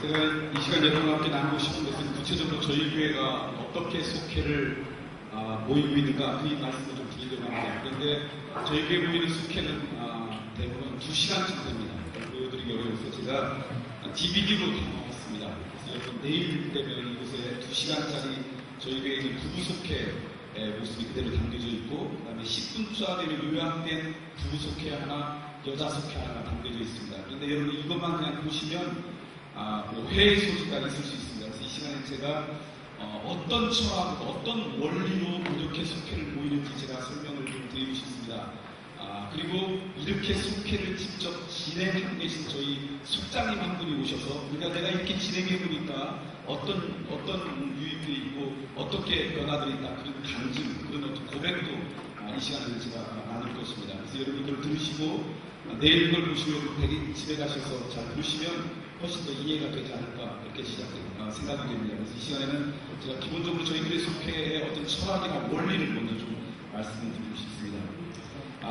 제가 이 시간 여러분과 함께 나누고 싶은 것은 구체적으로 저희 교회가 어떻게 속회를 모이고 있는가 그 말씀을 좀 드리려고 합니다. 그런데 저희 교회 모이는 속회는 대부분 2시간쯤 됩니다. 보여드리기 어려워서 제가 DVD로 담아봤습니다. 그래서 여러분 내일 되면 이곳에 2시간짜리 저희 교회에 있는 부부 속회 모습이 그대로 담겨져 있고, 그 다음에 10분짜리로 요약된 부부 속회 하나, 여자 속회 하나가 담겨져 있습니다. 그런데 여러분 이것만 그냥 보시면 회의 소지가 있을 수 있습니다. 그래서 이 시간에 제가 어떤 철학으로, 어떤 원리로 이렇게 속회를 모이는지 제가 설명을 좀 드리고 싶습니다. 그리고 이렇게 속회를 직접 진행하고 계신 저희 속장님 한 분이 오셔서 우리가 내가 이렇게 진행해보니까 어떤 유익들이 있고 어떻게 변화들이 있다, 그런 간증, 그런 어떤 고백도 이 시간에 제가 나눌 것입니다. 그래서 여러분 이걸 들으시고 내일 이걸 보시면 집에 가셔서 잘 보시면 훨씬 더 이해가 되지 않을까, 이렇게 생각이 됩니다. 그래서 이 시간에는 제가 기본적으로 저희들의 속회의 어떤 철학이나 원리를 먼저 좀 말씀을 드리고 싶습니다.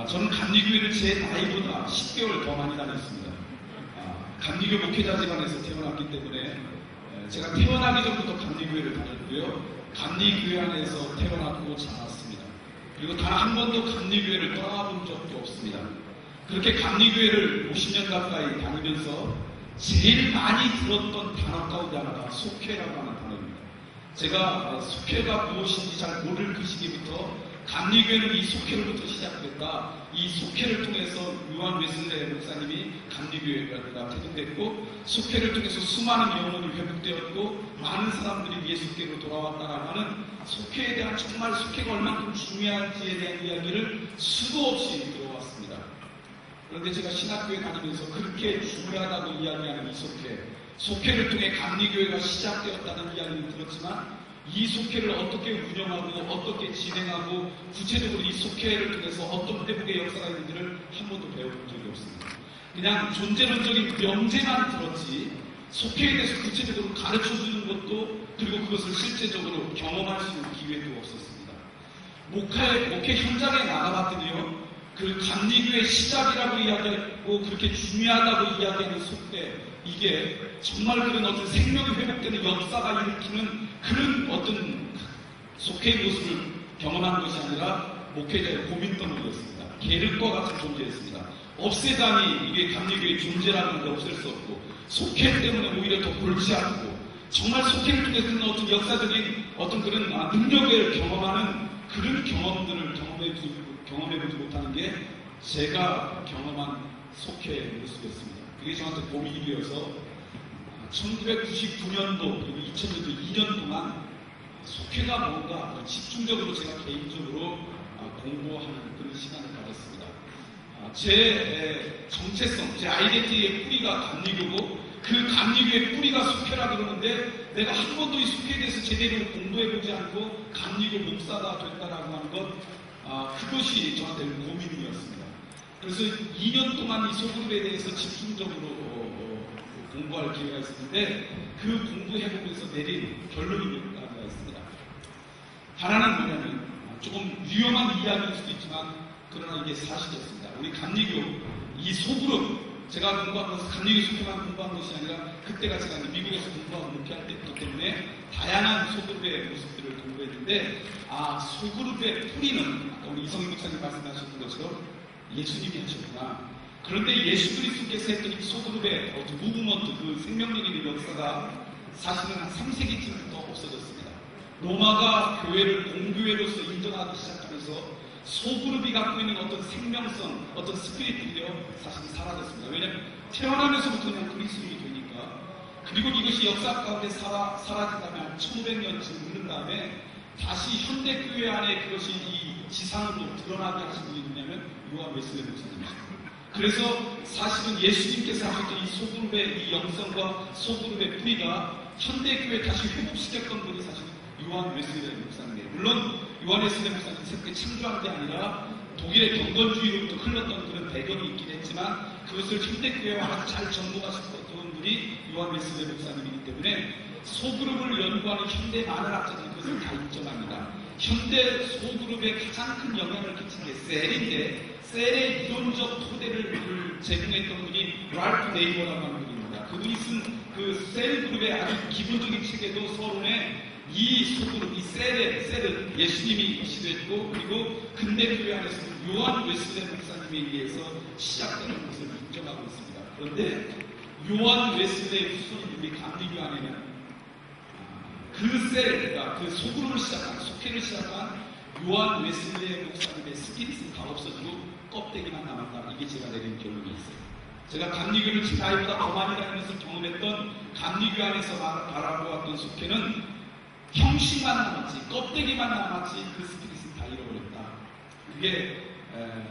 저는 감리교회를 제 나이보다 10개월 더 많이 다녔습니다. 감리교 목회자 집안에서 태어났기 때문에 제가 태어나기 전부터 감리교회를 다녔고요. 감리교회 안에서 태어났고 자랐습니다. 그리고 단 한 번도 감리교회를 떠나본 적도 없습니다. 그렇게 감리교회를 50년 가까이 다니면서 제일 많이 들었던 단어 가운데 하나가 속회라고 하는 단어입니다. 제가 속회가 무엇인지 잘 모를 그 시기부터 감리교회는 이 속회로부터 시작됐다. 이 속회를 통해서 요한 웨슬레 목사님이 감리교회가 태동됐고, 속회를 통해서 수많은 영혼이 회복되었고 많은 사람들이 예수께로 돌아왔다라고 하는 속회에 대한, 정말 속회가 얼마큼 중요한지에 대한 이야기를 수도 없이 들어왔습니다. 그런데 제가 신학교에 다니면서 그렇게 중요하다고 이야기하는 이 속회를 통해 감리교회가 시작되었다는 이야기를 들었지만, 이 속회를 어떻게 운영하고 어떻게 진행하고 구체적으로 이 속회를 통해서 어떤 회복의 역사가 있는지를 한 번도 배워본 적이 없습니다. 그냥 존재론적인 명제만 들었지 속회에 대해서 구체적으로 가르쳐주는 것도, 그리고 그것을 실제적으로 경험할 수 있는 기회도 없었습니다. 목회 현장에 나가봤더니요, 그 감리교의 시작이라고 이야기하고 그렇게 중요하다고 이야기하는 속회, 이게 정말 그런 어떤 생명이 회복되는 역사가 일으키는 그런 어떤 속회의 모습을 경험한 것이 아니라 목회자의 고민덩어리였습니다. 계륵과 같은 존재였습니다. 없애자니 이게 감리교의 존재라는 걸 없앨 수 없고, 속회 때문에 오히려 더 골치 아프고, 정말 속회를 통해서는 어떤 역사적인 어떤 그런 능력을 경험하는 그런 경험들을 경험해보지 못하는 게 제가 경험한 속회의 모습이었습니다. 그게 저한테 고민이 되어서 1999년도 그리고 2000년도 2년 동안 속회가 뭔가 집중적으로 제가 개인적으로 공부하는 그런 시간을 가졌습니다. 제 정체성, 제 아이덴티티의 뿌리가 감리교고 그 감리교의 뿌리가 속회라 그러는데, 내가 한 번도 이 속회에 대해서 제대로 공부해보지 않고 감리교 목사가 됐다라고 하는 것, 그것이 저한테 고민이었습니다. 그래서 2년 동안 이 소그룹에 대해서 집중적으로 공부할 기회가 있었는데, 그 공부해보면서 내린 결론이 몇 가지가 있습니다. 하나는 뭐냐면, 조금 위험한 이야기일 수도 있지만 그러나 이게 사실이었습니다. 우리 감리교 이 소그룹, 제가 공부한 것은 감리교 속회만 공부한 것이 아니라 그때가 제가 미국에서 공부하고 목회할 때였기 때문에 다양한 소그룹의 모습들을 공부했는데, 소그룹의 뿌리는 아까 우리 이성희 목사님 말씀하셨던 것처럼 예수님이 하셨구나. 그런데 예수 그리스도께서 했던 이 소그룹의 어떤 무브먼트, 그 생명력의 역사가 사실은 한 3세기쯤부터 없어졌습니다. 로마가 교회를 공교회로서 인정하기 시작하면서 소그룹이 갖고 있는 어떤 생명성, 어떤 스피릿들이요, 사실 사라졌습니다. 왜냐하면 태어나면서부터 그냥 그리스도인이 되니까. 그리고 이것이 역사 가운데 사라진 다음에 한 1500년쯤 흐른 다음에 다시 현대교회 안에 그것이 이 지상으로 드러나게 하신 분이 누구냐면 요한 웨슬레 목사님이십니다. 그래서 사실은 예수님께서 하셨던 이 소그룹의 이 영성과 소그룹의 뿌리가 현대교회 다시 회복시켰던 분이 사실 요한 웨슬레 목사님이에요. 물론 요한 웨슬레 목사님이 새롭게 창조한 게 아니라 독일의 경건주의로부터 흘렀던 그런 배경이 있긴 했지만, 그것을 현대교회와 잘 접목하셨던 분이 요한 웨슬레 목사님이기 때문에 소그룹을 연구하는 현대 많은 학자들이 그것을 다 인정합니다. 현대 소그룹에 가장 큰 영향을 끼친 게 셀인데, 셀의 이론적 토대를 제공했던 분이 랄프 네이버라고 하는 분입니다. 그분이 쓴 그 셀그룹의 아주 기본적인 체계도 서론에 이 소그룹, 이 셀을 예수님이 시도했고, 그리고 근대 교회 안에서 요한 웨슬레 목사님에 의해서 시작되는 것을 인정하고 있습니다. 그런데 요한 웨슬레의 후손인 감리교 안에는 그 셀, 그러니까 그 소그룹을 시작한, 속회를 시작한 요한 웨슬레 목사님의 스피릿은 다 없어지고 껍데기만 남았다. 이게 제가 내린 결론이 있어요. 제가 감리교를 제 나이보다 더 많이 다니면서 경험했던 감리교 안에서 바라보았던 속회는 형식만 남았지, 껍데기만 남았지, 그 스피릿은 다 잃어버렸다. 그게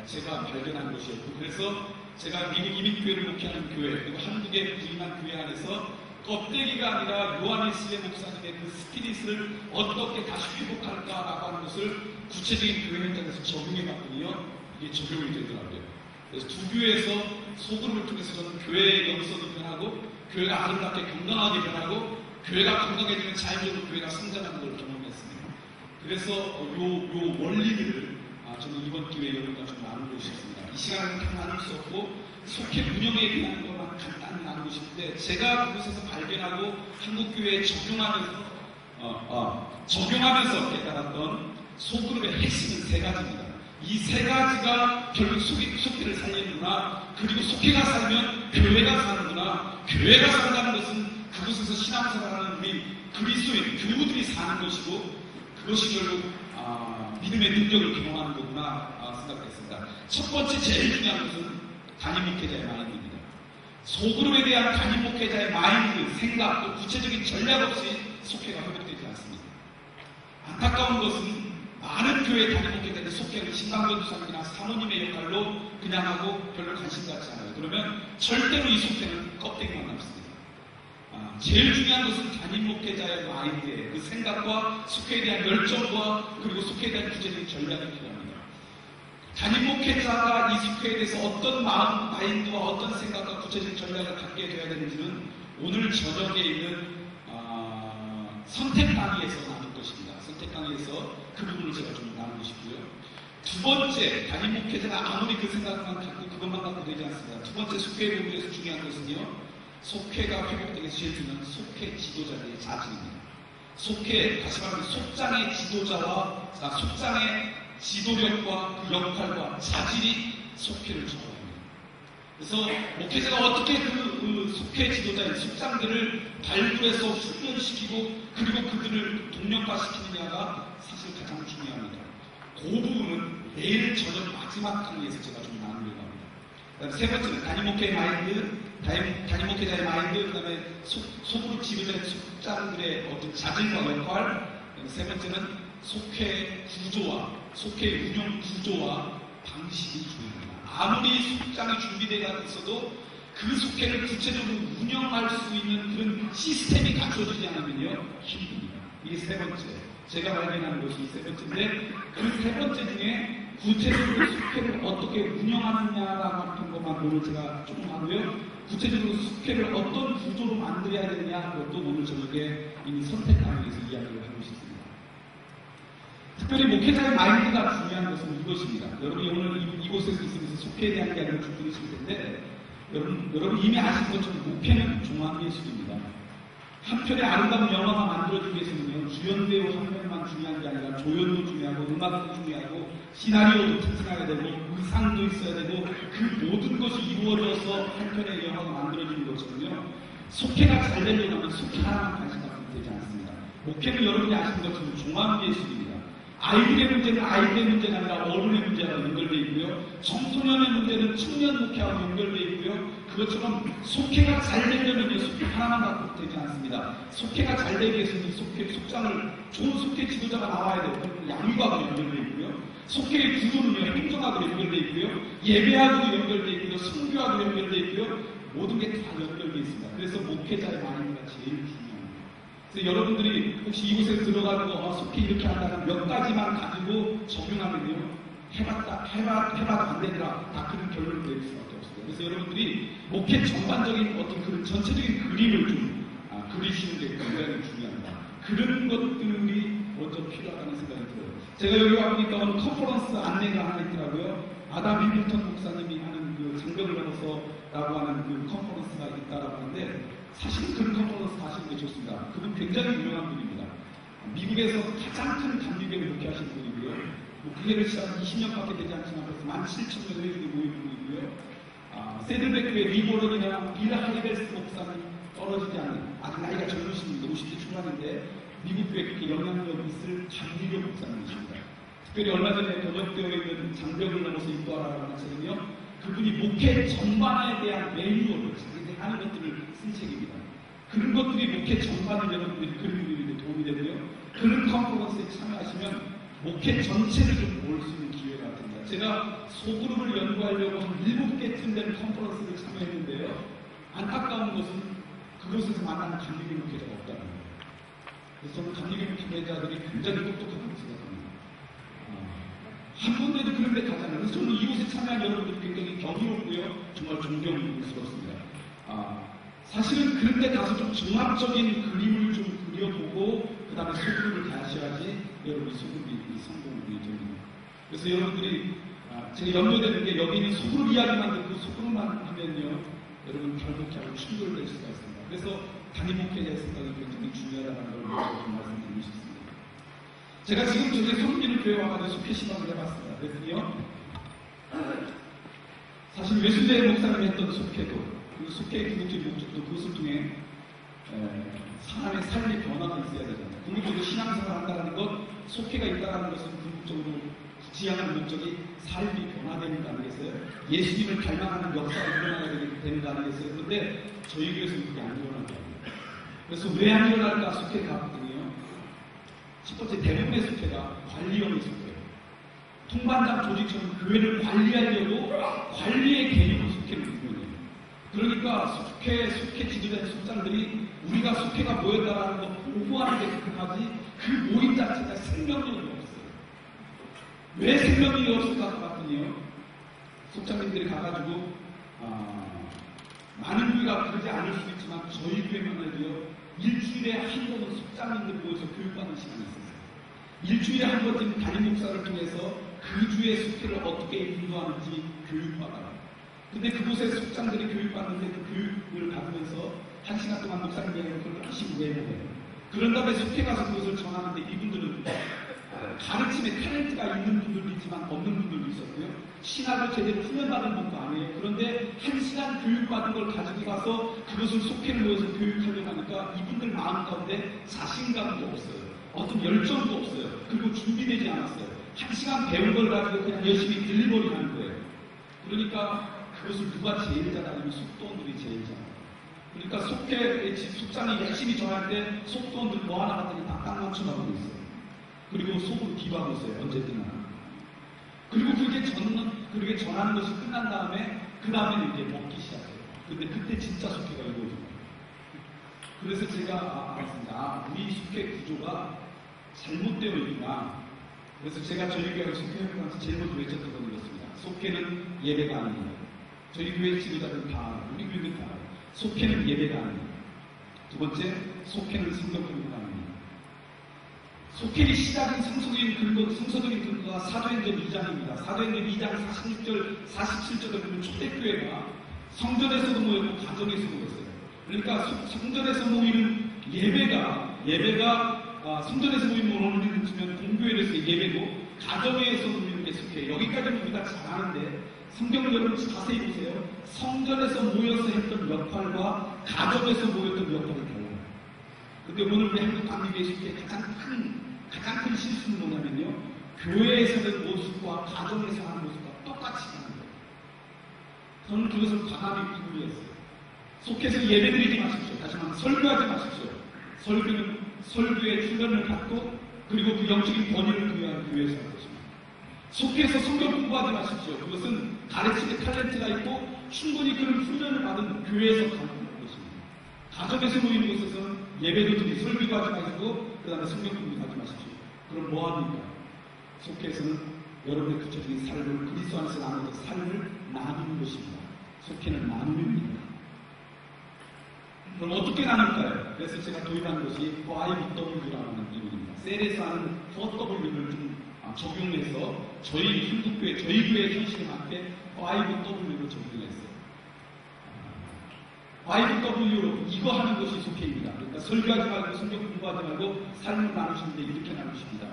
제가 발견한 것이었고, 그래서 제가 미국 이민교회를 목회하는 교회, 그리고 한국의 부임한 교회 안에서 껍데기가 아니라 요한 웨슬레 목사님의 그 스피릿을 어떻게 다시 회복할까라고 하는 것을 구체적인 교회 현장에서 적용해봤더니요, 이게 적용이 되더라고요. 그래서 두 교회에서 소그룹을 통해서 저는 교회의 영성이 변하고, 교회가 아름답게 건강하게 변하고, 교회가 건강해지면 자연적으로 교회가 성장하는 걸 경험했습니다. 그래서 요 원리들을 저는 이번 기회에 여러분과 좀 나누고 싶습니다. 이 시간에는 다 나눌 수 없고 속회 운영에 대한 것만 간단히 나누고 싶은데, 제가 그곳에서 발견하고 한국교회에 적용하면서 깨달았던 소그룹의 핵심은 세 가지입니다. 이 세 가지가 결국 속회를 살리는구나, 그리고 속회가 살면 교회가 사는구나, 교회가 산다는 것은 그곳에서 신앙생활하는 우리 그리스도인 교우들이 사는 것이고, 그것이 결국 믿음의 능력을 경험하는 거구나 생각했습니다. 첫 번째 제일 중요한 것은 담임 목회자의 마인드입니다. 소그룹에 대한 담임 목회자의 마인드, 생각, 또 구체적인 전략 없이 속회가 회복되지 않습니다. 안타까운 것은 많은 교회 담임 목회자들이 속회를 신방전도사님이나 사모님의 역할로 그냥 하고 별로 관심 갖지 않아요. 그러면 절대로 이 속회는 껍데기만 남습니다. 제일 중요한 것은 담임 목회자의 마인드의 그 생각과 속회에 대한 열정과, 그리고 속회에 대한 구체적인 전략이 필요합니다. 담임 목회자가 이 속회에 대해서 어떤 마음, 마인드와 어떤 생각과 구체적인 전략을 갖게 되어야 되는지는 오늘 저녁에 있는 선택 강의에서 나눌 것입니다. 선택 강의에서 그 부분을 제가 좀 나누고 싶고요. 두 번째, 담임 목회자가 아무리 그 생각만 갖고 그것만 갖고 되지 않습니다. 두 번째 속회 부분에서 중요한 것은요, 속회가 회복되기 위해서 제일 중요한 속회 지도자들의 자질입니다. 속회, 다시 말하면 속장의 지도자와 속장의 지도력과 그 역할과 자질이 속회를 주관합니다. 그래서 목회자가 어떻게 그 속회 지도자인 속장들을 발굴해서 훈련시키고, 그리고 그들을 동력화시키느냐가 사실 가장 중요합니다. 그 부분은 내일 저녁 마지막 강의에서 제가 좀 나누려고 합니다. 그다음 세 번째는 담임 목회의 마인드, 담임 목회자의 마인드, 그 다음에 소그룹 지도자의 속장들의 어떤 자질과 역할, 세 번째는 속회 구조와, 속회 운영 구조와 방식이 중요합니다. 아무리 속장이 준비되어 있어도 그 속회를 구체적으로 운영할 수 있는 그런 시스템이 갖춰지지 않으면요, 힘듭니다. 이게 세 번째. 제가 발견하는 것이 세 번째인데, 그 세 번째 중에 구체적으로 속회를 어떻게 운영하느냐라고 하는 것만 오늘 제가 조금 하고요. 구체적으로 속회를 어떤 구조로 만들어야 되느냐, 그것도 오늘 저녁에 이미 선택하기 위해서 이야기를 하고 싶습니다. 특별히 목회자의 마인드가 중요한 것은 이것입니다. 여러분이 오늘 이곳에서 있으면서 속회에 대한 이야기를 쭉 들으실 텐데, 여러분 이미 아시는 것처럼 목회는 종합예술입니다. 한 편의 아름다운 영화가 만들어지기 위해서는요, 주연 배우 한 명만 중요한 게 아니라 조연도 중요하고, 음악도 중요하고, 시나리오도 튼튼해야 되고, 의상도 있어야 되고, 그 모든 것이 이루어져서 한 편의 영화가 만들어지는 것처럼요, 속회가 잘 되려면 속회 하나만 관심 갖으면 되지 않습니다. 목회는 여러분이 아시는 것처럼 종합예술입니다. 아이들의 문제는 아이들의 문제가 아니라 어른의 문제와 연결되어 있고요, 청소년의 문제는 청년 목회하고 연결되어 있고요, 그것처럼 속회가 잘 되려면 속회 하나만 갖고 되지 않습니다. 속회가 잘 되기 위해서는 속장을, 좋은 속회 지도자가 나와야 되고, 양육하고 연결되어 있고요, 속회의 구조는요, 행정하고 연결되어 있고요, 예배하고 연결되어 있고요, 선교하고 연결되어 있고요, 모든 게 다 연결되어 있습니다. 그래서 목회자의 마인드가 제일 중요합니다. 그래서 여러분들이 혹시 이곳에 들어가고 속회 이렇게 한다면 몇 가지만 가지고 적용하면요, 해봐도 안 되더라, 다 그런 결론을 내릴 수밖에 없습니다. 그래서 여러분들이 목회 전반적인 어떤 그런 전체적인 그림을 좀 그리시는 게 굉장히 중요합니다. 그런 것들이 먼저 필요하다는 생각이 들어요. 제가 여기 와보니까 오늘 컨퍼런스 안내가 하나 있더라고요. 아담 해밀턴 목사님이 하는 그 장벽을 넘어서라고 하는 그 컨퍼런스가 있다라고 하는데, 사실은 그런 컨퍼런스 가시는 게 좋습니다. 그분 굉장히 유명한 분입니다. 미국에서 가장 큰 감리교를 목회하시는 분이고요. 교회를 시작한 20년밖에 되지 않지만 벌써 17,000명 회중이 모이는 분이고요. 세들베크의 리보런이나 빌 하리베스 목사님 떨어지지 않는 아주 나이가 젊으신 분, 50대 초반인데 미국 교회에 그렇게 영향력 있을 감리교 목사님이십니다. 특별히 얼마 전에 번역되어 있는 장벽을 넘어서 인도하라는 책은요, 그분이 목회 전반에 대한 매뉴얼을 자기들이 하는 것들을 쓴 책입니다. 그런 것들이 목회 전반을 여러분들이 그리는 데 도움이 되고요. 그런 컨퍼런스에 참여하시면 목회 전체를 좀 볼 수 있는 기회가 됩니다. 제가 소그룹을 연구하려고 한 7개쯤 되는 컨퍼런스를 참여했는데요. 안타까운 것은 그곳에서 만나는 감리교 목회자가 없다는 거예요. 그래서 저는 감리교 목회자들이 굉장히 똑똑하다고 생각합니다. 한 군데도 그런 데 가지 않아요. 그래서 저는 이곳에 참여한 여러분들이 굉장히 경이롭고요. 정말 존경스럽습니다. 사실은 그런 데 가서 좀 종합적인 그림을 좀 그려보고 그 다음에 소그룹을 가셔야지 여러분이 소그룹이 성공이 됩니다. 그래서 여러분들이 제가 염려되는 게 여기 있는 소그룹 이야기만 듣고 소그룹만 하면요. 여러분 결국하고 충돌될 수가 있습니다. 그래서 단임 목회자의 생각이 굉장히 중요하다는 걸 좀 말씀드리고 싶습니다. 제가 지금 저희 섬기는 교회 와가지고 속회 시간을 해봤습니다. 그랬더니요. 사실 외순대 목사님이 했던 속회도 그 속회의 궁극적인 목적도 그것을 통해 사람의 삶의 변화가 있어야 되잖아요. 궁극적으로 신앙생활을 한다는 것, 속회가 있다는 것은 궁극적으로 지향하는 목적이 삶이 변화된다는 것이에요. 예수님을 닮아가는 역사가 일어나게 된다는 것이에요. 그런데 저희 교회에서는 그게 안 일어난다고요. 그래서 왜 안 일어날까 속회가 갔더니요. 첫 번째 대부분의 속회가 관리형의 속회예요. 통반장 조직처럼 교회를 관리하려고 관리의 개념으로 속회를 이루어요. 그러니까 속회 지도자의 속장들이 우리가 속회가 모였다라는 거 보고하는 데 그까지 그 모임 자체가 생명력이 없어요. 왜 생명력이 없을까 봤더니요. 속장님들이 가가지고 많은 교회가 그러지 않을 수 있지만 저희 교회만 해도요. 일주일에 한 번은 속장님들 모여서 교육받는 시간이 있었어요. 일주일에 한 번쯤 담임 목사를 통해서 그 주의 속회를 어떻게 인도하는지 교육받아요. 근데 그곳에 속장들이 교육받는데 그 교육을 받으면서 1시간 동안 목사님이 그걸 열심히 외워요. 그런 다음에 속회 가서 그것을 전하는데 이분들은 가르침에 탤런트가 있는 분들도 있지만 없는 분들도 있었고요. 신학을 제대로 훈련받은 분도 아니에요. 그런데 1시간 교육받은 걸 가지고 가서 그것을 속회를 모여서 교육하려고 하니까 이분들 마음 가운데 자신감도 없어요. 어떤 열정도 없어요. 그리고 준비되지 않았어요. 1시간 배운 걸 가지고 그냥 열심히 딜리버리 하는 거예요. 그러니까 그것을 누가 제일 잘하냐면 속도원들이 제일 잘해요. 그러니까 속회 속장이 열심히 전할 때 속도원들 뭐 하나 하더니 딱 맞춰나가고 있어요. 그리고 속으로 기도하고 있어요. 언제든지. 그리고 그렇게 전하는 것이 끝난 다음에 그 다음에 이제 먹기 시작해요. 근데 그때 진짜 속회가 이루어져요. 그래서 제가 알았습니다. 우리 속회 구조가 잘못되어 있구나. 그래서 제가 저희 교회 속회하면서 제일 먼저 외쳤던 건 이렇습니다. 속회는 예배가 아닙니다. 저희 교회 지도자들 다 우리 교회들 다 속회는 예배가 아닙니다. 두 번째, 속회는 성경 공부가 아닙니다. 속회의 시작인 성서적인 근거가 사도행전 2장입니다. 사도행전 2장 46절, 47절에 보면 초대교회가 성전에서도 모였고 가정에서도 모였어요. 그러니까 성전에서 모이는 예배가 성전에서 모이는 오늘을 치면 공교회에서 예배고 가정에서 모이는 게 속회. 여기까지는 우리가 잘 아는데 성경을 여러분 자세히 보세요. 성전에서 모여서 했던 역할과 가정에서 모였던 역할이 달라요. 근데 오늘 우리 한국 감리교회 속회 가장 큰 실수는 뭐냐면요. 교회에서의 모습과 가정에서 하는 모습과 똑같이 하는 거예요. 저는 그것을 과감히 구분했어요. 속해서 예배드리지 마십시오. 다시 말하면 설교하지 마십시오. 설교는 설교의 훈련을 받고 그리고 그 영적인 권위를 부여하는 교회에서 하는 것입니다. 속해서 성경 공부하지 마십시오. 그것은 가르침의 탤런트가 있고 충분히 그런 훈련을 받은 교회에서 가는 것입니다. 가정에서 모이는 곳에서는 예배도 드리고 설교도 하지 마시고 그 다음에 성경 공부도 하지 마십시오. 그럼 뭐합니까? 속해서는 여러분의 구체적인 삶을 그리스도 안에서 나누는 삶을 나누는 것입니다. 속해는 나눔입니다. 그럼 어떻게 나눌까요? 그래서 제가 도입한 것이 5W라는 이론입니다. 셀에서 하는 4W를 좀 적용해서 저희 한국교회, 저희 교회 현실에 맞게 5W로 적용했어요. YW로 이거 하는 것이 속회입니다. 그러니까 설교하지 말고 성경 공부하지 말고 삶을 나누시는데 이렇게 나누십니다.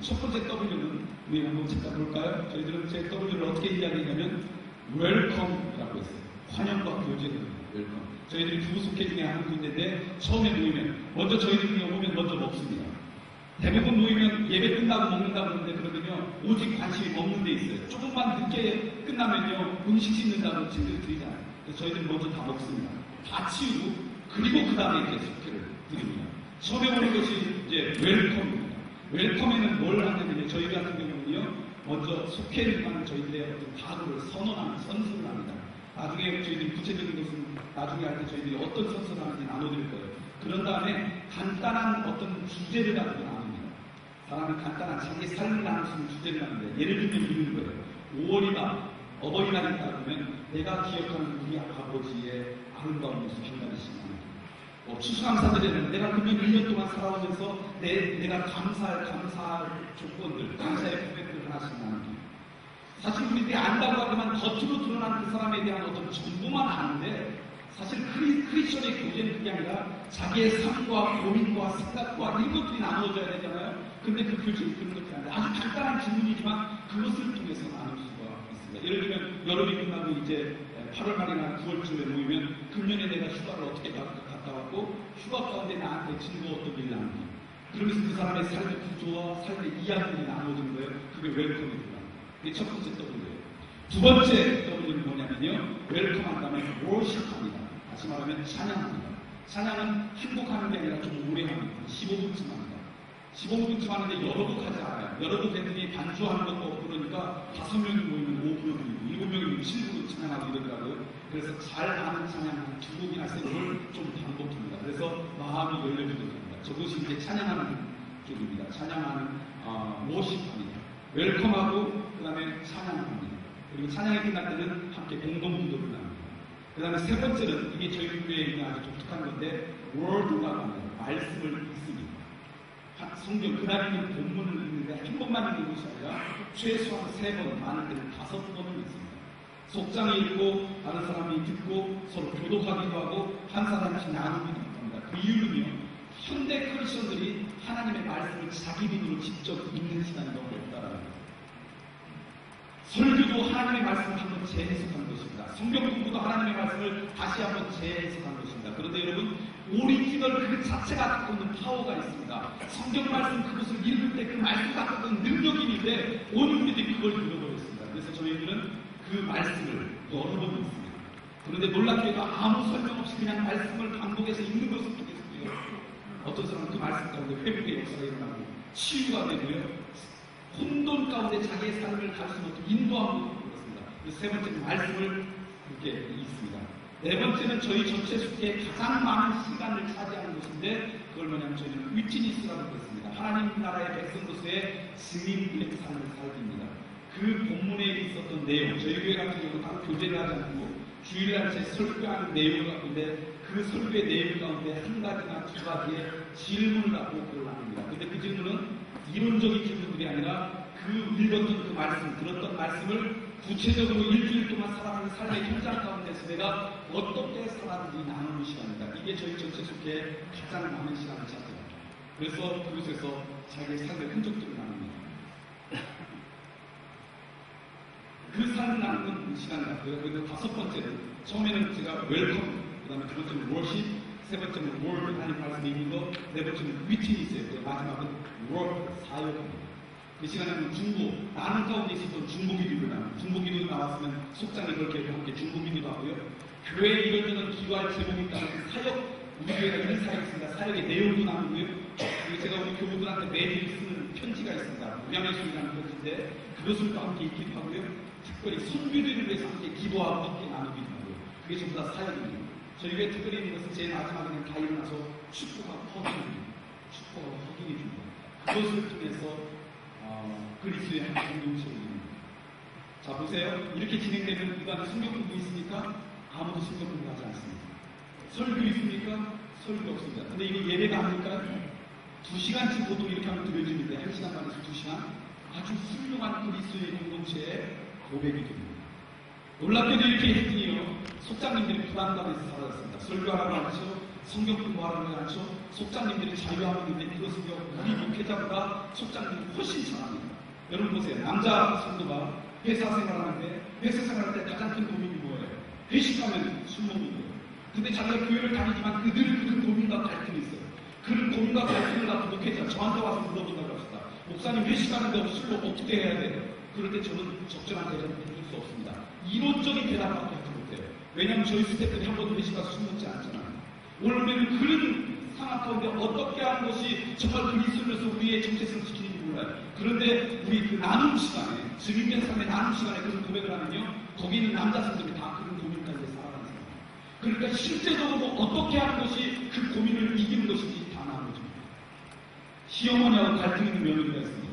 첫 번째 W는 우리 한번 잠깐 볼까요? 저희들은 제 W를 어떻게 이야기하냐면 웰컴이라고 했어요. 환영과 교제를 웰컴. 저희들이 두 속회 중에 한 군데인데 처음에 모이면 먼저 저희들이 오면 먼저 먹습니다. 대부분 모이면 예배 끝나고 먹는다고 그러는데 그러면요 오직 관심이 먹는 데 있어요. 조금만 늦게 끝나면요 음식 씻는다고 친구들 드리잖아요. 그래서 저희들이 먼저 다 먹습니다. 다 치우고 그리고 그 다음에 이제 속회를 드립니다. 처음에 오는 것이 이제 웰컴입니다. 웰컴에는 뭘 하냐면요 저희 같은 경우는요 먼저 속회를 하는 저희들의 어떤 각오를 선언하는 선서를 합니다. 나중에 저희들이 구체적인 것은 나중에 할 때 저희들이 어떤 선서를 하는지 나눠드릴 거예요. 그런 다음에 간단한 어떤 주제를 가지고 나눕니다. 사람이 간단한 자기 삶을 나눌 수 있는 주제를 나누는데 예를 들면 이런 거예요. 5월이다 어버이날이 있다 그러면 내가 기억하는 우리 아버지의 아름다운 모습 한 가지씩 나눕니다. 추수감사드리는 내가 그러면 1년 동안 살아오면서 내가 감사할 조건들, 감사의 고백들 하나씩 나눕니다. 사실 우리들이 안다고 하지만 겉으로 드러난 그 사람에 대한 어떤 정보만 아는데 사실 크리스천의 교제는 그게 아니라 자기의 삶과 고민과 생각과 이런 것들이 나누어져야 되잖아요. 근데 그 교제는 그런 것들이 아니라 아주 간단한 질문이지만 그것을 통해서 나눌 수가 있습니다. 예를 들면 여름이 끝나고 이제 8월 말이나 9월쯤에 모이면 금년에 내가 휴가를 어떻게 갔다 왔고 휴가 가운데 나한테 즐거웠던 일 나누기. 그러면서 그 사람의 삶의 구조와 삶의 이야기들이 나눠지는 거예요. 그게 웰컴입니다. 그게 첫 번째 W예요. 두 번째 W는 뭐냐면요. 웰컴한 다음에 워십합니다. 다시 말하면 찬양합니다. 찬양은 행복하는 게 아니라 좀 오래 합니다. 15분쯤 합니다. 15분쯤 하는데 여러 곡 하지 않아요. 여러 곡 애들이 반주하는 것도 없고 그러니까 5명이 모이면 5분을 드리고 7명이 모이면 7분을 찬양하고 이러더라고요. 그래서 잘 아는 찬양 2곡이나 3곡을 좀 반복합니다. 그래서 마음이 열려지게 됩니다. 저것이 이제 찬양하는 쪽입니다. 찬양하는 워십합니다. 웰컴하고 그 다음에 찬양합니다. 그리고 찬양이 끝날 때는 함께 공동기도를 나눕니다. 그 다음에 세 번째는 이게 저희 교회에 있는 아주 독특한 건데 월드라고 합니다. 말씀을 읽습니다. 성경 그날 있는 본문을 읽는데 한 번만 읽는 것이 아니라 최소한 3번, 많은 때는 5번을 읽습니다. 속장이 읽고 다른 사람이 듣고 서로 교독하기도 하고 한 사람씩 나누기도 합니다. 그 이유는요. 현대 크리스천들이 하나님의 말씀을 자기 눈으로 직접 읽는 시간이 너무 없다라는 거예요. 설교도 하나님의 말씀을 한번 재해석한 것입니다. 성경 공부도 하나님의 말씀을 다시 한번 재해석한 것입니다. 그런데 여러분 오리지널 그 자체가 갖고 있는 파워가 있습니다. 성경 말씀 그것을 읽을 때 그 말씀 갖고 있는 능력이 있는데 오늘 우리들이 그걸 잃어버렸습니다. 그래서 저희들은 그 말씀을 여러 번 읽습니다. 그런데 놀랍게도 아무 설명 없이 그냥 말씀을 반복해서 읽는 것을 통해서요. 어떤 사람은 그 말씀 가운데 회복의 역사가 일어나고 치유가 되고요. 혼돈 가운데 자기의 삶을 갈 수 있는 인도함을 그렇습니다. 세 번째는 말씀을 이렇게 읽습니다. 네 번째는 저희 전체 숙회에 가장 많은 시간을 차지하는 것인데 그걸 뭐냐면 저희는 위트니스라고 했습니다. 하나님 나라의 백성으로서의 증인의 삶을 살립니다. 그 본문에 있었던 내용, 저희 교회 같은 경우는 따로 교제를 하지 않고 주일날 제 설교하는 내용 가운데 그 설교의 내용 가운데 한 가지나 두 가지의 질문을 갖고 그걸 나눕니다. 근데 그 질문은 이론적인 질문들이 아니라 그 읽었던 그 말씀, 들었던 말씀을 구체적으로 일주일 동안 살아가는 삶의 현장 가운데서 내가 어떻게 살았는지 나누는 시간입니다. 이게 저희 전체 속에 가장 많은 시간을 차지합니다. 그래서 그곳에서 자기의 삶의 흔적들을 나눕니다. 그 삶을 나누는 시간을 갖고요. 그리고 다섯 번째는 처음에는 제가 웰컴, 그 다음에 두 번째는 워십, 세 번째는 월, 하나님 말씀이 있는 거, 네 번째는 위트니스예요. 마지막은 워크, 사역입니다. 그 시간에는 중보, 나는 가운데 있었던 중보기도를 나눕니다. 중보기도 나왔으면 속장이 그렇게 함께 중보기도도 하고요. 교회에 이런저런 기도할 제목이 있다면 사역, 우리 교회가 이런 사역이 있습니다. 사역의 내용도 나누고요. 그리고 제가 우리 교우들한테 매일 쓰는 편지가 있습니다. 우량의술이라는 편지인데 그것을 또 함께 읽기도 하고요. 특별히 선교들을 위해서 함께 기도하고 함께 나누기도 하고요. 그게 전부 다 사역입니다. 저희 교회 특별히 있는 것은 제일 마지막에는 다 일어나서 축복하고 허기입니다. 축복하고 허기해 줍니다. 그것을 통해서 그리스도의 한 공동체를 이룹니다. 자 보세요. 이렇게 진행되면 이 안에 성경 공부 있습니까? 아무도 성경 공부하지 않습니다. 설교 있습니까? 설교 없습니다. 근데 이거 예배가 아닐까요? 2시간씩 보통 이렇게 하면 들려주는데 1시간 반에서 2시간 아주 훌륭한 그리스도의 공동체의 고백이 됩니다. 놀랍게도 이렇게 했더니요, 속장님들이 부담감에서 사라졌습니다. 설교하라고 하죠, 성경 공부하라고 하죠, 속장님들이 자유하고 있는데 이것은요, 우리 목회자보다 속장님이 훨씬 잘합니다. 여러분 보세요. 남자 성도가 회사 생활하는데, 회사 생활할 때 가장 큰 고민이 뭐예요? 회식하면 술 먹는 거예요. 근데 자기가 교회를 다니지만 그런 고민과 갈등이 있어요. 그런 고민과 갈등을 갖고 목회자 저한테 와서 물어본다고 합시다. 목사님 회식하는데 술로 어떻게 해야 돼요? 그럴 때 저는 적절한 대답을 해줄 수 없습니다. 이론적인 대답밖에 하지 못해요. 왜냐하면 저희 스태프들이 한 번도 회식 가서 술 먹지 않잖아요. 오늘 우리는 그런 상황 가운데 어떻게 하는 것이 정말 그리스도로서 우리의 정체성을 지키는지 몰라요. 그런데 우리 그 나눔 시간에, 증인된 삶의 나눔 시간에 그런 고백을 하면요, 거기 있는 남자 성들이 다 그런 고민 가운데 살아가는 거예요. 그러니까 실제적으로 어떻게 하는 것이 그 고민을 이기는 것인지 다 나눠줍니다. 시어머니하고 갈등 있는 며느리가 있습니다.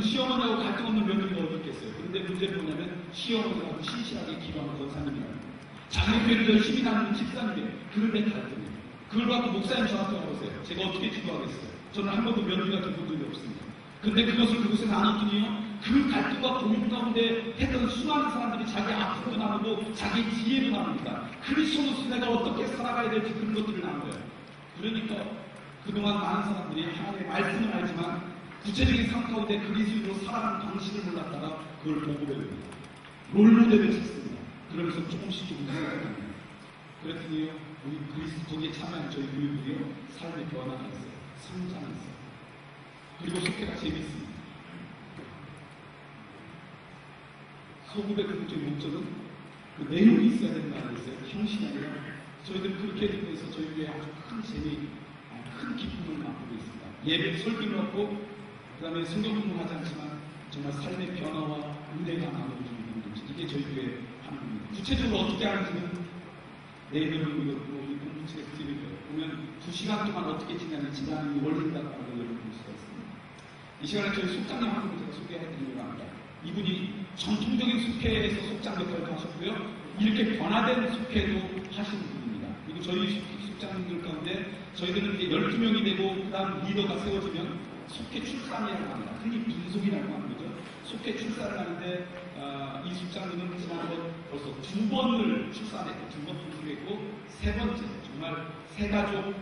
시어머니하고 갈등 없는 며느리가 어디 있겠어요? 그런데 문제는 뭐냐면 시어머니하고 신실하게 기도하는 권사님이라는 거예요. 자기 교회를 열심히 나누는 집사님이에요. 그런데 갈등이에요. 그걸 갖고 목사님 저한테 와보세요. 제가 어떻게 기도하겠어요? 저는 한 번도 며느리가 된 적이 없습니다. 근데 그것을 그곳에 나눴더니요, 그 갈등과 고민 가운데 했던 수많은 사람들이 자기 아픔도 나누고 자기 지혜도 나눕니다. 그리스도로서 내가 어떻게 살아가야 될지 그런 것들을 나눠요. 그러니까 그동안 많은 사람들이 하나님의 말씀은 알지만 구체적인 삶 가운데 그리스도로 살아가는 방식을 몰랐다가 그걸 보고 배웁니다. 롤모델을 찾습니다. 그러면서 조금씩 생각합니다. 그랬더니요, 우리 그리스도 거기에 참여한 저희 교육들이요, 삶의 변화가 있어요. 성장이 있어요. 그리고 속회가 재미있습니다. 소급의 궁극적인 목적은 그 내용이 있어야 된다는 거였어요. 형식이 아니라 저희들은 그렇게 되고 있어 저희 교회에 아주 큰 재미, 큰 기쁨을 맛보고 있습니다. 예배 설교를 하고 그 다음에 성경 공부하지 않지만 정말 삶의 변화와 은혜가 나눠주는 분들, 이게 저희 교회 하는 겁니다. 구체적으로 어떻게 하는지는 내일은 우리 공동체에 드릴 거예요. 보면 2시간 동안 어떻게 지나는 원리다라는 걸 여러분 볼 수가 있습니다. 이 시간에 저희 속장님 한 분을 제가 소개해드리려고 합니다. 이분이 전통적인 속회에서 속장 역할도 하셨고요, 이렇게 변화된 속회도 하시는 분입니다. 그리고 저희 속장님들 가운데 저희들은 이제 12명이 되고 그 다음 리더가 세워지면 속회 출산이라고 합니다. 흔히 분속이라고 하는 거죠. 속회 출산을 하는데 이 속장님은 지난번 벌써 2번을 출산했고 2번 분속했고 3번째 정말 새가족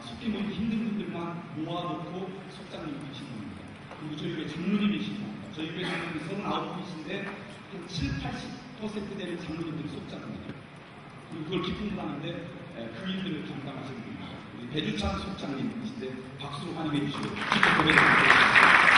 속회 모임 힘든 분들만 모아놓고 속장님을 하신 겁니다. 그리고 저희 교회 장로님이십니다. 저희 교회 장로님이 39분이신데 한 70-80% 되는 장로님들이 속장입니다. 그리고 그걸 기쁨을 하는데 그 일들을 감당하시는 분입니다. 우리 배주찬 속장님이신데 박수로 환영해 주시고 기쁨 보내드립니다.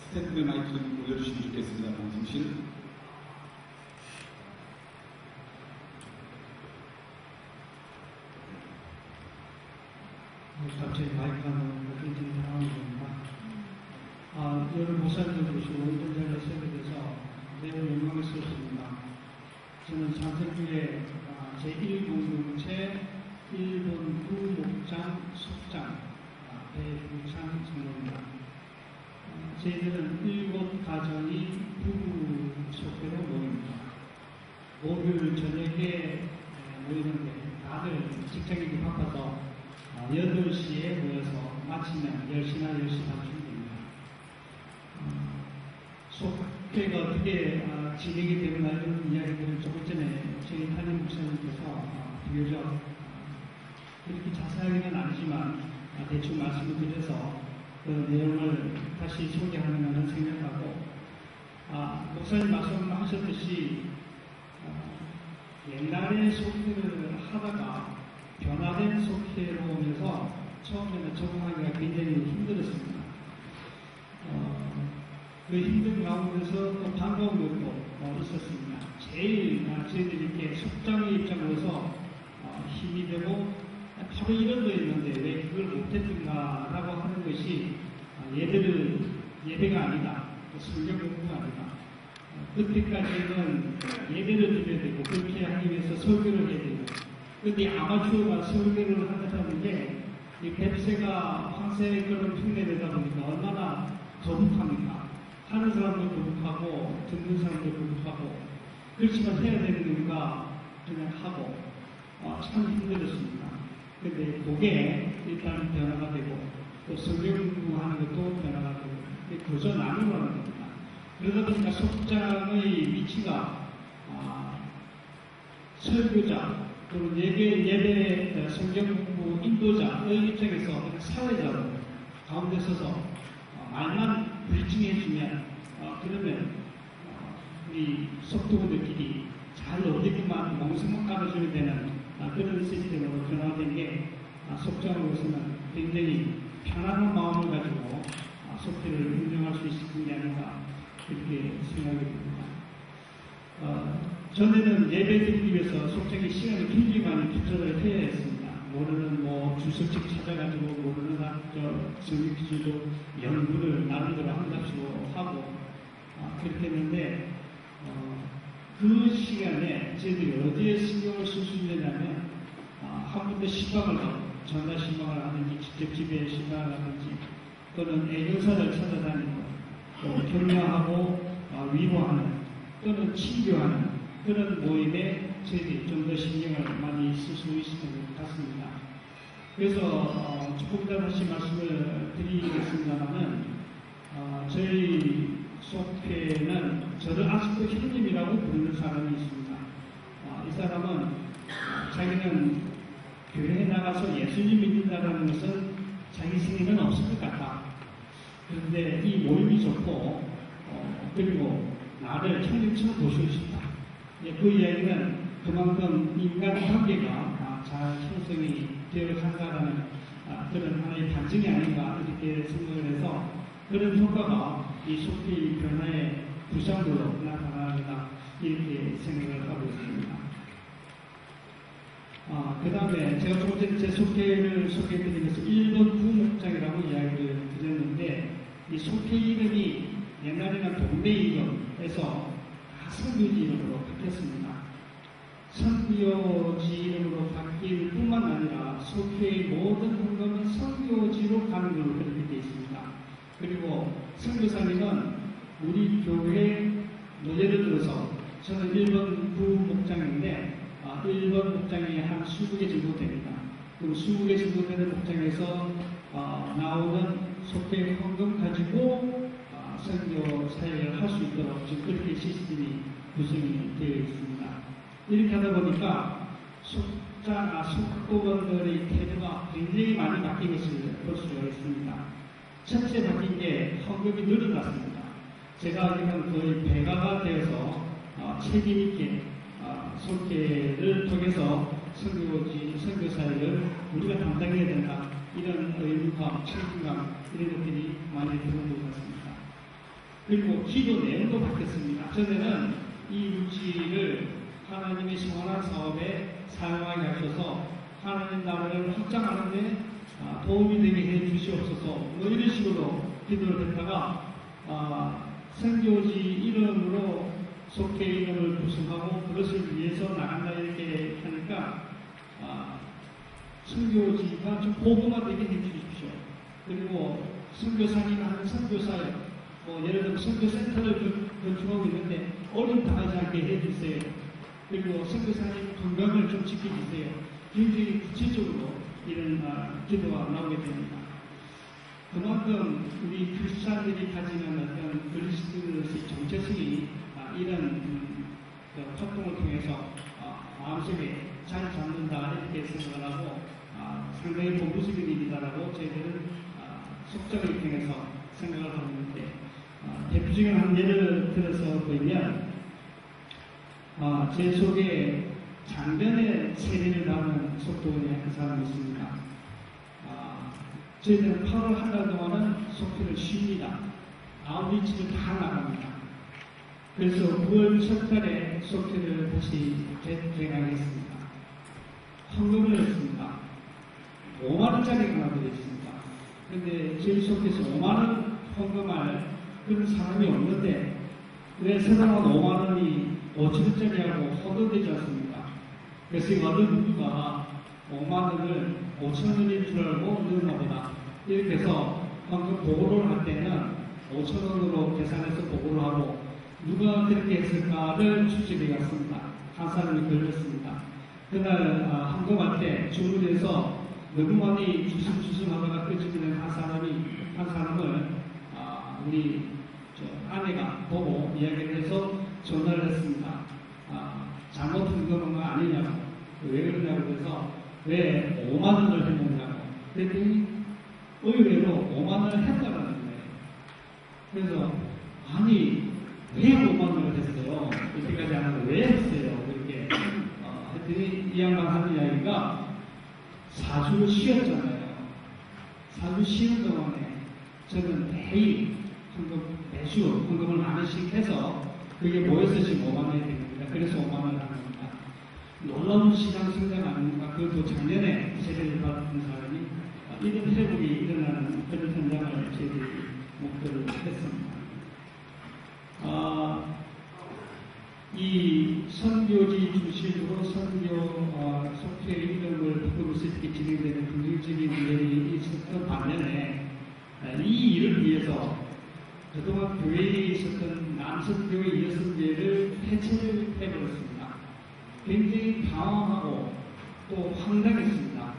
스탠드 마이크 좀 올려주시면 좋겠습니다. 방송실. 갑자기 마이크하는 굉장히 당황한 겁니다. 여러 목사님들 보시고 운전자를 세계돼서 매우 영광스럽습니다. 저는 장성교회 제1공동체 1번 부목장 속장 배부창 성도입니다. 저희들은 7 가정이 부부 속회로 모입니다. 목요일 저녁에 모이는데 다들 직장인이 바빠서 8시에 모여서 마치면 10시나 10시 반쯤입니다. 속회가 어떻게 진행이 되거나 이런 이야기들을 조금 전에 저희 담임 목사님께서 비교적 그렇게 자세하게는 아니지만 대충 말씀을 드려서 그 내용을 다시 소개하는 생각하고 목사님 말씀하셨듯이 옛날에 속회를 하다가 변화된 속회로 오면서 처음에는 적응하기가 굉장히 힘들었습니다. 그 힘든 가운데서 또 반가운 것도 있었습니다. 제일 저희들이 이렇게 속장의 입장으로서 힘이 되고 바로 이런 거였는데 왜 그걸 못했는가라고 하는 것이 예배가 아니다, 성경 공부가 아니다. 그때까지는 예배를 드려야 되고 그렇게 하기 위해서 설교를 해야 되고, 그런데 아마추어가 설교를 하자는 게 이 뱁새가 황새처럼 흉내내다 보니까 얼마나 거북합니까? 하는 사람도 거북하고 듣는 사람도 거북하고, 그렇지만 해야 되는 이유가 그냥 하고 참 힘들었습니다. 근데 그게 일단 변화가 되고 또 성경 공부하는 것도 변화가 되고 그저 나누라는 겁니다. 그러다 보니까 속장의 위치가 설교자 또는 예배 성경 공부 인도자의 입장에서 사회자로 가운데 서서 말만 브리칭해주면 그러면 우리 속도들끼리 잘 어디만 멍석만 깔아주면 되는 그런 시스템으로 변화된 게 속장으로서는 굉장히 편안한 마음을 가지고 속회를 운영할 수 있는 게 아닌가 이렇게 생각이 듭니다. 전에는 예배 드리기 위해서 속장에 시간을 굉장히 많이 투자를 해야 했습니다. 모르는 주석책 찾아가지고 모르는 성경 기준도 연구를 나름대로 한답시고 하고 그렇게 했는데 그 시간에 저희들이 어디에 신경을 쓸 수 있느냐면 한 군데 신방을 하고 전화 신방을 하든지 직접 집에 신방을 하든지 또는 애교사를 찾아다니고 또 격려하고 위로하는 또는 친교하는 그런 모임에 저희들이 좀 더 신경을 많이 쓸 수 있을 것 같습니다. 그래서 조금 더 다시 말씀을 드리겠습니다만은 저희 속회는 저를 아직도 형님이라고 부르는 사람이 있습니다. 이 사람은 자기는 교회에 나가서 예수님 믿는다는 것은 자기 생에는 없을 것 같다. 그런데 이 모임이 좋고 그리고 나를 형님처럼 보시고 싶다. 그 이야기는 그만큼 인간관계가 잘 형성이 되어 간다는 그런 하나의 반증이 아닌가 이렇게 생각을 해서 그런 효과가 이 속회의 변화의 부상으로 나타나다 이렇게 생각을 하고 있습니다. 그 다음에 제가 조금 전에 제 속회를 소개해드리면서 1번 부목장이라고 이야기를 드렸는데 이 속회 이름이 옛날에는 동네 이름에서 선교지 이름으로 바뀌었습니다. 선교지 이름으로 바뀔 뿐만 아니라 속회의 모든 헌금은 선교지로 가는 걸로 그렇게 되어 있습니다. 그리고 선교사님은 우리 교회 예를 들어서 저는 1번 부목장인데 1번 목장이 한 20개 정도 됩니다. 그럼 20개 정도 되는 목장에서 나오는 속회 헌금 가지고 선교 사역을 할 수 있도록 지금 그렇게 시스템이 구성이 되어 있습니다. 이렇게 하다 보니까 속도원들의 태도가 굉장히 많이 바뀐 것을 볼 수가 있습니다. 첫째 바뀐 게 헌금이 늘어났습니다. 제가 알기로는 거의 배가가 되어서 책임있게 속회를 통해서 선교 사역을 우리가 담당해야 된다. 이런 의무감, 책임감 이런 것들이 많이 들어온 것 같습니다. 그리고 기도 내용도 바뀌었습니다. 전에는 이 물질을 하나님의 성원한 사업에 사용하게 하셔서 하나님 나라를 확장하는데 도움이 되게 해 주시옵소서 이런 식으로 기도를 했다가 선교지 이름으로 속회 이름을 구성하고 그것을 위해서 나간다 이렇게 하니까 선교지가 좀 고도화되게 해주십시오. 그리고 선교사님 하는 선교사역 예를 들면 선교센터를 건축하고 있는데 어림당하지 않게 해주세요. 그리고 선교사님 건강을 좀 지켜주세요. 굉장히 구체적으로 이런 기도가 나오게 됩니다. 그만큼 우리 크리스찬들이 가지는 어떤 그리스도의 정체성이 이런 활동을 통해서 마음속에 잘 잡는다 이렇게 생각을 하고 상당히 본부적인 일이다라고 저희들은 속작을 통해서 생각을 하고 있는데 대표적인 한 예를 들어서 보면 제 속에 작년에 세례를 받은 속도원의 한 사람이 있습니다. 저희들은 8월 한 달 동안은 속회를 쉽니다. 아웃리치를 다 나갑니다. 그래서 9월 첫 달에 속회를 다시 재개하겠습니다. 헌금을 했습니다. 5만원짜리가 나눠드렸습니다. 그런데 저희 속회에서 5만원 헌금할 그런 사람이 없는데 왜 세상은 5만원이 5천원짜리하고 허도되지 않습니까? 그래서 이 어느 누구가 5만원을 5천원인 줄 알고 넣나 보다. 이렇게 해서 헌금 보고를 할 때는 5천원으로 계산해서 보고를 하고 누가 그렇게 했을까를 추적해 갔습니다. 한 사람이 걸렸습니다. 그날 항공할 때 주문에서 너무 많이 주섬주섬하다가 끄집어낸 한 사람을 우리 아내가 보고 이야기를 해서 전화를 했습니다. 잘못 흥금한 거 아니냐고. 왜 그러냐고 해서 왜 5만 원을 했느냐고. 그랬더니 의외로 5만 원을 했다라는 거예요. 그래서 아니 왜 5만 원을 했어요? 이때까지 안 하고 왜 했어요? 그렇게 했더니 이 양반 하는 이야기가 4주를 쉬었잖아요. 4주 쉬는 동안에 저는 매일 매주 헌금을 만 원씩 해서 그게 모여서 지금 5만 원이 됩니다. 그래서 5만 원을 하는 겁니다. 놀라운 시장 성장 아닙니까? 그것도 작년에 세례를 받은 사람이 이런 회복이 일어나는 그런 현장을 저희들이 목표를 했습니다. 이 선교지 중심으로 선교 속회 이름을 바꾸면서 이렇게 진행되는 긍정적인 일이 있었던 반면에 이 일을 위해서 그동안 교회에 있었던 남선교회 여성교회를 해체를 해버렸습니다. 굉장히 당황하고 또 황당했습니다.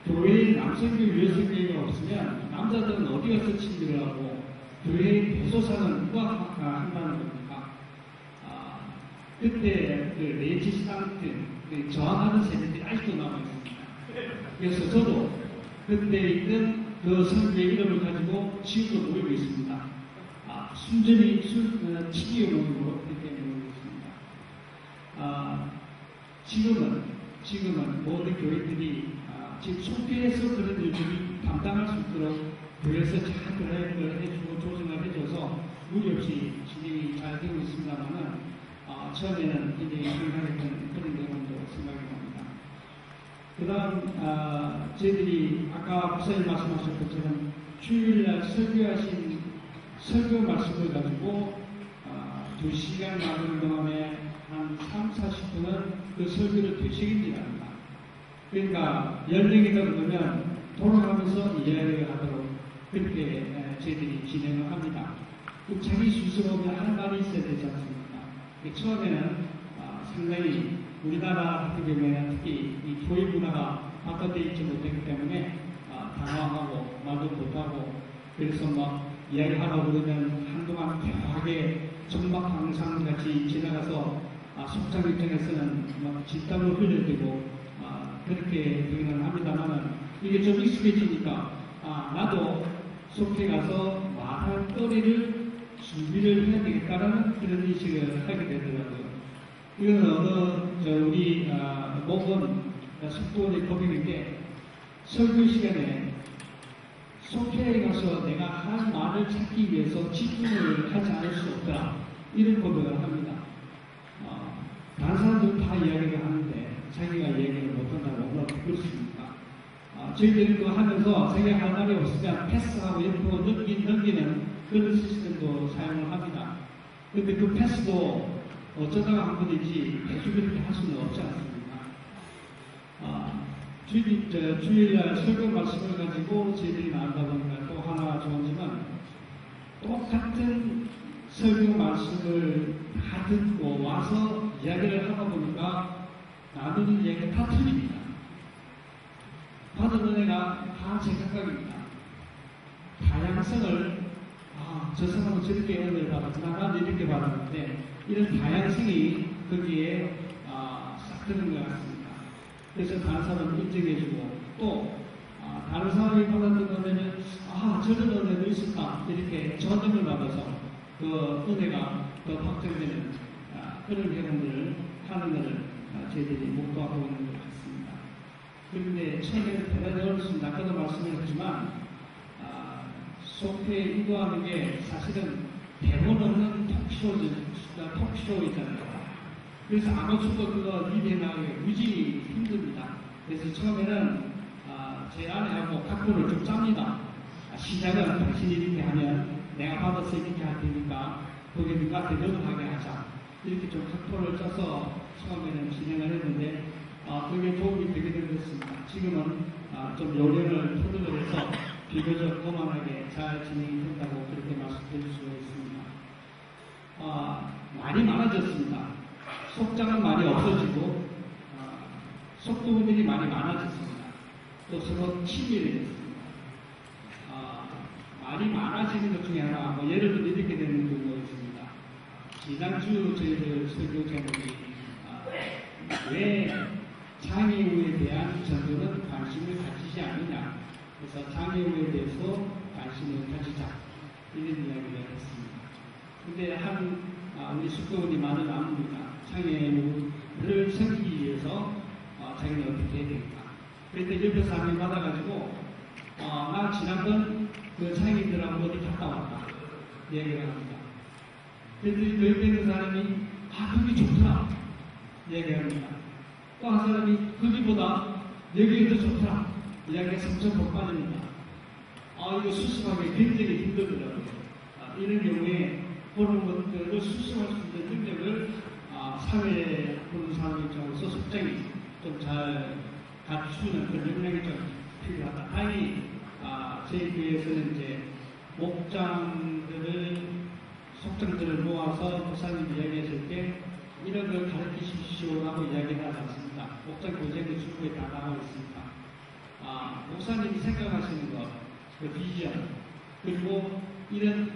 교회에 남선교회 여성교회가 없으면 남자들은 어디 가서 친구를 하고 교회의 대소사는 누가 한다는 겁니까? 그때 그 레지스탕트 저항하는 세력들이 아직도 남아있습니다. 그래서 저도 그때 있던 그 선교의 이름을 가지고 지금도 모이고 있습니다. 순전히 치기의 모임으로 그렇게 모이고 있습니다. 지금은 모든 교회들이 지금 속회에서 그런 일들이 감당할 수 있도록 교회에서 잘 그라이브를 해주고 조정을 해줘서 무리 없이 진행이 잘 되고 있습니다만은 처음에는 굉장히 불편했던 그런 경험도 생각이 납니다. 그 다음 저희들이 아까 목사님 말씀하신 것처럼 주일날 설교하신 설교 말씀을 가지고 2시간 나누는 동안에 한 3, 40분은 그 설교를 되시긴지 합니다. 그러니까 10명이다 그러면 돌아가면서 이야기를 하도록 그렇게 저희들이 진행을 합니다. 자기 스스로 할 말이 있어야 되지 않습니까? 처음에는 상당히 우리나라 같은 경우에는 특히 이 교회 문화가 바꿔되어 있지 못했기 때문에 당황하고 말도 못하고 그래서 막 이야기하다 보면 한동안 묘하게 정막항상 같이 지나가서 속장 입장에서는 막 진땀을 흘려대고 그렇게 표현을 합니다만은 이게 좀 익숙해지니까 나도 속해 가서 말할 거리를 준비를 해야 되겠다라는 그런 인식을 하게 되더라고요. 이건 우리 목은 속도의 법칙인 게 설교 시간에 속회에 가서 내가 한 말을 찾기 위해서 집중을 하지 않을 수 없다. 이런 고백을 합니다. 다른 사람들은 다 이야기를 하는데 자기가 이야기를 못한다고 얼마나 부끄럽습니까? 저희들이 그거 하면서 자기가 할 말이 없으면 패스하고 옆으로 넘기는 그런 시스템도 사용을 합니다. 근데 그 패스도 어쩌다가 한 번이지 계속 이렇게 할 수는 없지 않습니까? 주일날 설교 말씀을 가지고 저희들이 나온다 보니까 또 하나 좋은 점은 똑같은 설교 말씀을 다 듣고 와서 이야기를 하다 보니까 나누는 이야기가 다 틀립니다. 받은 은혜가 다 제 각각입니다. 다양성을 저 사람은 저렇게 은혜를 받았구나, 나는 이렇게 받았는데 이런 다양성이 거기에 싹 드는 것 같습니다. 그래서 다른 사람을 인정해주고 또 다른 사람이 받았던 은혜는 저런 은혜도 있었다 이렇게 전염을 받아서 그 은혜가 더 확장되는 그런 경험들을 하는 것을 저희들이 목도하고 있는 것 같습니다. 그런데 처음에는 대단히 어렵습니다. 아까도 말씀드렸지만 속회에 인도하는 게 사실은 대본 없는 톡쇼이잖아요. 그래서 아마추어도 그거 리드해 나가기가 무지 힘듭니다. 그래서 처음에는 제 아내하고 각본을 좀 짭니다. 시작은 당신이 이렇게 하면 내가 받아서 이렇게 할 테니까 거기에 누구한테 넘어가게 하자. 이렇게 좀 각본을 짜서 처음에는 진행을 했는데 그게 도움이 되게 되었습니다. 지금은 좀 요령을 토득을 해서 비교적 거만하게 잘 진행이 된다고 그렇게 말씀드릴 수가 있습니다. 말이 많아졌습니다. 속장은 말이 없어지고 속도분들이 많이 많아졌습니다. 또 서로 친밀해졌습니다. 말이 많아지는 것 중에 하나, 예를 들어 이렇게 되는 경우가 있습니다. 지난주 저희들 설교 제목이 왜 장애우에 대한 전도는 관심을 가지지 않느냐. 그래서 장애우에 대해서 관심을 가지자. 이런 이야기를 했습니다. 근데 우리 숙도원이 말을 나눕니다. 장애우를 섬기기 위해서 자기는 어떻게 해야 될까. 그런데 옆에서 한명 받아가지고 나 지난번 그 장애인들하고 어디 갔다 왔다. 얘기를 합니다. 그런데 그 옆에 있는 사람이 거기 좋더라. 얘기를 합니다. 또 한 사람이 거기보다 여기가 더 좋더라. 이야기가 점점 폭발합니다. 이거 수습하기 굉장히 힘들더라고요. 이런 경우에 그런 것들을 수습할 수 있는 능력을 사회에 그런 사람 입장에서 속장이 좀 잘 갖추는 그런 역량이 좀 필요하다. 다행히 저희 교회에서는 이제 속장들을 모아서 목사님 이야기했을 때 이런 걸 가르치십시오라고 이야기를 하지 않습니다. 목장 교재도 중국에 다 나와 있습니다. 목사님이 생각하시는 것, 그 비전, 그리고 이런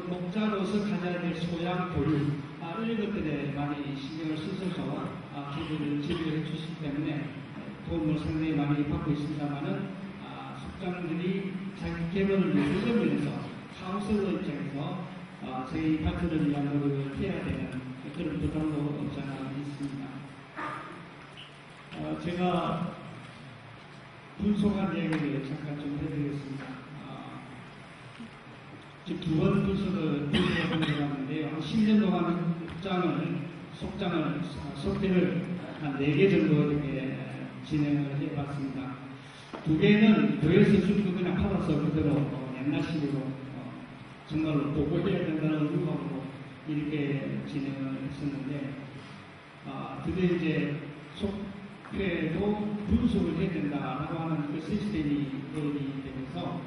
목자로서 가져야 될 소양, 교육, 이런 것들에 많이 신경을 쓰셔서 기부를 지휘해 주시기 때문에 도움을 상당히 많이 받고 있습니다만은 속장들이 자기 개발을 위해서 면에서 카운슬러 입장에서 저희 파트를 위한 노력을 해야 되는 그런 부담도 없지 않아 있습니다. 제가 분석한 이야기를 잠깐 좀 해드리겠습니다. 지금 두 번 분석을 해드렸는데요. 한 10년 동안 속회를 한 4개 정도 이렇게 진행을 해봤습니다. 2개는 교회에서 준 거 그냥 받아서 그대로 옛날식으로 정말로 보고해야 된다는 의무감으로 이렇게 진행을 했었는데, 드디어 이제 속회도 분석을 해야 된다라고 하는 그 시스템이 도입이 되면서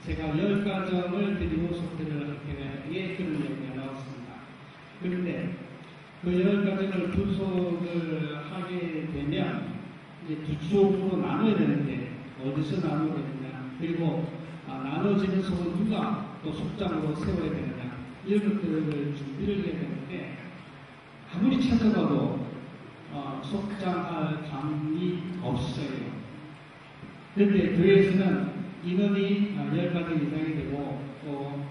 제가 10가정을 드리고 속회를 하게 그런 얘기가 나왔습니다. 그런데 그 10가정을 분석을 하게 되면 이제 두 쪽으로 나눠야 되는데 어디서 나눠야 되느냐, 그리고 나눠지는 속은 누가 또 속장으로 세워야 되느냐, 이런 것들을 준비를 해야 되는데 아무리 찾아봐도 속장할 감이 없어요. 그런데 교회에서는 인원이 10가정 이상이 되고 또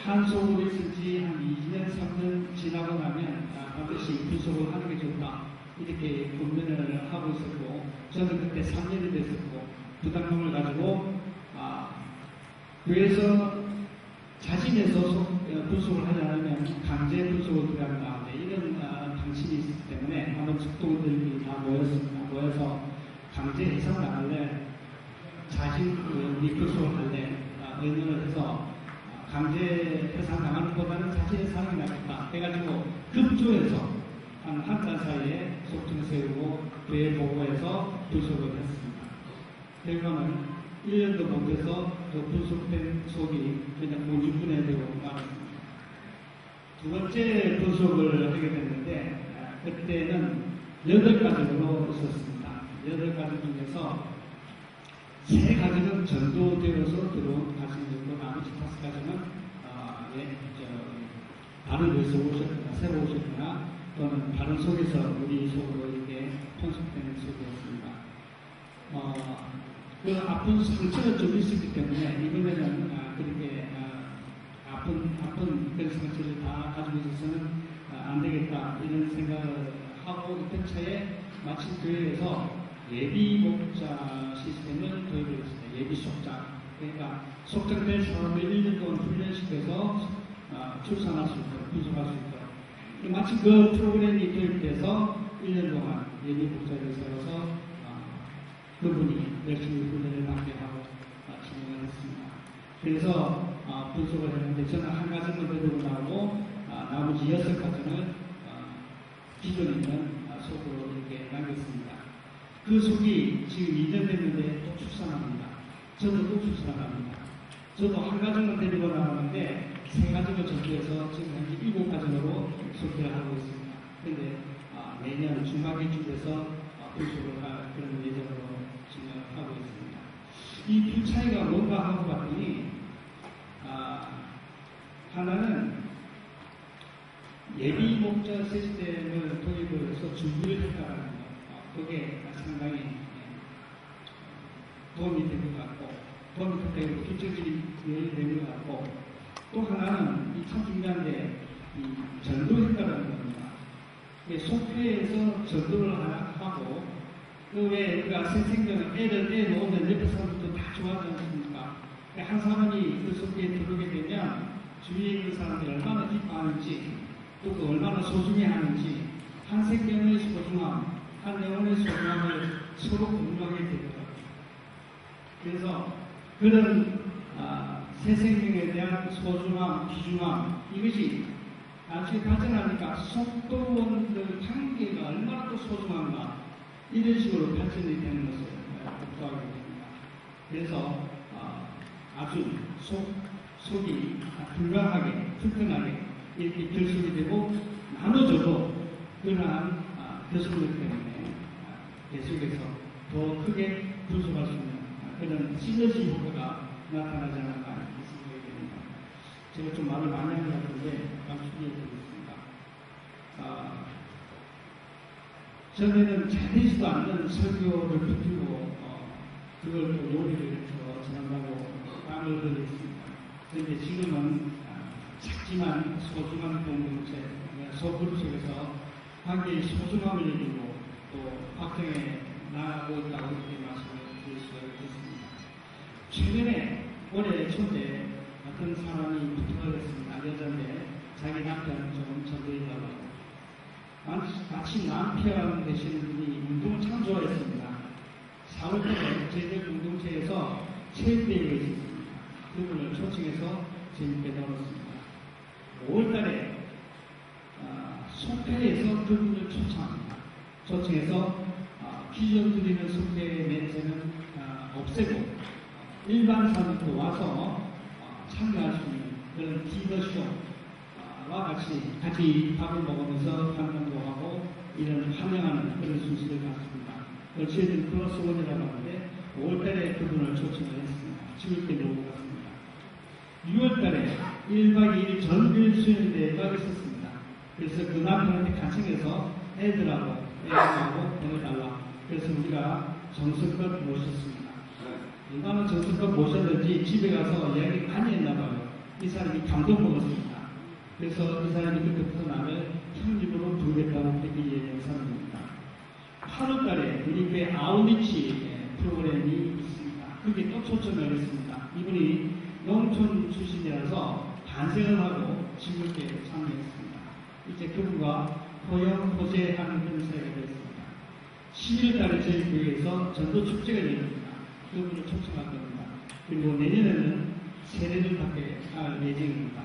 한 속으로 있은 지 한 2년, 3년 지나고 나면 반드시 분석을 하는 게 좋다. 이렇게 권면을 하고 있었고, 저는 그때 3년이 됐었고, 부담감을 가지고 교회에서 자진해서 분석을 하지 않으면 강제 분석을 들어간다. 이런 방침이 있기 때문에 아마 숙도들이 다 모여서 강제 해석을 안 할래, 자신 분석을 할래, 의논을 해서 강제 해상 당하는 것보다는 자신의 사람이 낫겠다 해가지고 급조해서 한 달 사이에 속증 세우고 교회 보고해서 분석을 했습니다. 결과는 1년도 못해서 그 분석된 속이 그냥 고집분해 되고 말았습니다. 두 번째 분석을 하게 됐는데 그때는 8가정으로 있었습니다. 8가정 중에서 3가정은 전도되어서 들어온 가정 정도, 나머지 5가정은 다른 데서 오셨거나 새로 오셨거나 또는 다른 속에서 우리 속으로 이렇게 편속되는 속이었습니다. 그 아픈 상처가 좀 있었기 때문에 이번에는 그렇게 아픈 그런 상처를 다 가지고 있어서는 안 되겠다 이런 생각을 하고 있던 차에 마침 교회에서 예비 목자 시스템을 도입을 했습니다. 예비 속장. 그러니까 속장된 사람을 1년 동안 훈련시켜서 출산할 수 있도록, 분석할 수 있도록. 마치 그 프로그램이 도입돼서 1년 동안 예비 목자를 세워서 그분이 열심히 훈련을 받게 하고 진행을 했습니다. 그래서 분석을 했는데 저는 한 가정을 데리고 나오고 나머지 6가정을 기존에 있는 속으로 이렇게 남겼습니다. 그 속이 지금 2년 됐는데 또 출산합니다. 저도 또 출산합니다. 저도 한 가정을 데리고 나왔는데 세 가정을 접수해서 지금 현재 7가정으로 속회를 하고 있습니다. 그런데 매년 중반기쯤에서 불속을 할 그런 예정으로 진행하고 있습니다. 이 두 차이가 뭔가 하고 봤더니 하나는 예비 목자 시스템을 도입을 해서 준비를 했다는 거, 그게 상당히 도움이 될 것 같고, 도움이 되고 기초적인 요인이 되는 것 같고, 또 하나는 이 참 중요한데 전도했다는 겁니다. 속회에서 전도를 하고 그 외에 우리가 생생적인 애 놓으면 옆에 사람들도 다 좋아하지 않습니까? 한 사람이 그 속회에 들어오게 되면 주위에 있는 사람들이 얼마나 기뻐하는지 또 그 얼마나 소중해하는지 한 생명의 소중함, 한 영혼의 소중함을 서로 공유하게 되더라고요. 그래서 그런 새 생명에 대한 소중함, 귀중함 이것이 나중에 발전하니까 속도원들 관계가 얼마나 또 소중한가 이런 식으로 발전이 되는 것을 목도하게 됩니다. 그래서 아주 속이 불강하게 불편하게 이렇게 결속이 되고 나눠져도 그러한 결속력 때문에 계속해서 더 크게 불속할 수 있는 그런 시너지 효과가 나타나지 않을까 이렇게 생각이 됩니다. 제가 좀 말을 많이 한 것 같은데 감축해 드리겠습니다. 전에는 잘 되지도 않는 설교를 붙이고 그걸 또 요리를 해서 전한다고 땀을 흘렸습니다. 그런데 지금은 작지만 소중한 공동체, 소그룹 속에서 관계의 소중함을 느끼고 또 확정해 나가고 있다고 이렇게 말씀을 드릴 수가 있습니다. 최근에 올해 초에 어떤 사람이 부탁을 했습니다. 여자인데 자기 남편 좀 전도해달라고. 마치 남편 되시는 분이 운동을 참 좋아했습니다. 4월달에 저희들 공동체에서 체육대회가 있었습니다. 그분을 초청해서 재밌게 다뤘습니다. 5월달에 속회에서 그분을 초청해서 기존 드리는 속회 멘트는 없애고 일반 사람들도 와서 참여할 수 있는 그런 디너쇼와 같이 밥을 먹으면서 환영도 하고 이런 환영하는 그런 순서를 갖습니다. 저희들은 크로스원이라고 하는데 5월달에 그분을 초청을 했습니다. 즐겁게 놀고 갔습니다. 6월달에 1박 2일 전일 수련대회가 있었습니다. 그래서 그 남편한테 간청해서 애들하고 보내달라. 그래서 우리가 정성껏 모셨습니다. 얼마나 정성껏 모셨는지 집에 가서 이야기 많이 했나봐요. 이 사람이 감동먹었습니다. 그래서 이 사람이 그때부터 나를 형님으로 부르겠다고 그렇게 얘기한 사람입니다. 8월달에 우리 교회 아웃리치 프로그램이 있습니다. 그게 또 초청을 했습니다. 이분이 농촌 출신이라서 반성을 하고 즐겁게 참여했습니다. 이제 그분과 호영, 호재하는 그런 사이가 되었습니다. 11월달에 저희 교회에서 전도 축제가 열립니다. 그분을 초청할 겁니다. 그리고 내년에는 세례를 할 예정입니다.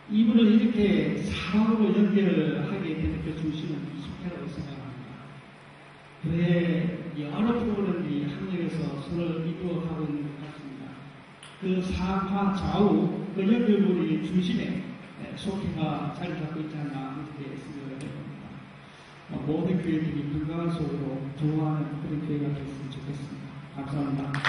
이분을 이렇게 사랑으로 연결을 하게 된 그 중심은 속회라고 생각합니다. 그의 여러 프로그램들이 합력해서 서로 이루어가고 있는 것 같습니다. 그 상하 좌우 그 연결고리 중심에 속회가 자리 잡고 있지 않나 이렇게 생각을 해봅니다. 모든 교회들이 건강한 속으로 좋아하는 그런 교회가 됐으면 좋겠습니다. 감사합니다.